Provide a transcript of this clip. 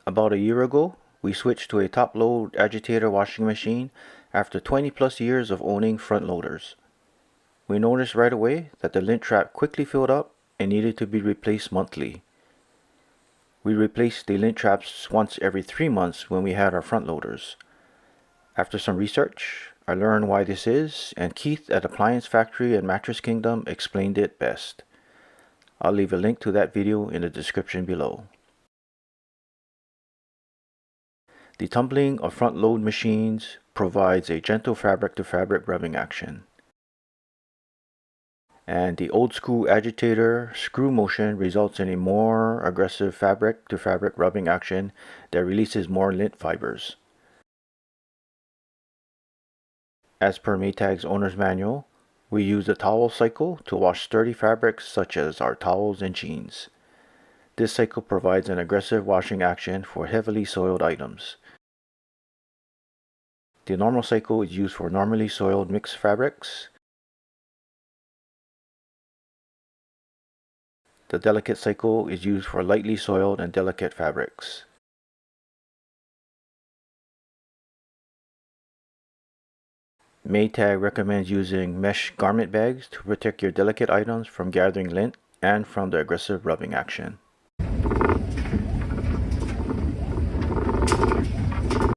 About a year ago, we switched to a top-load agitator washing machine after 20 plus years of owning front loaders. We noticed right away that the lint trap quickly filled up and needed to be replaced monthly. We replaced the lint traps once every 3 months when we had our front loaders. After some research, I learned why this is, and Keith at Appliance Factory and Mattress Kingdom explained it best. I'll leave a link to that video in the description below. The tumbling of front load machines provides a gentle fabric-to-fabric rubbing action. And the old school agitator screw motion results in a more aggressive fabric-to-fabric rubbing action that releases more lint fibers. As per Maytag's owner's manual, we use the towel cycle to wash sturdy fabrics such as our towels and jeans. This cycle provides an aggressive washing action for heavily soiled items. The normal cycle is used for normally soiled mixed fabrics. The delicate cycle is used for lightly soiled and delicate fabrics. Maytag recommends using mesh garment bags to protect your delicate items from gathering lint and from the aggressive rubbing action.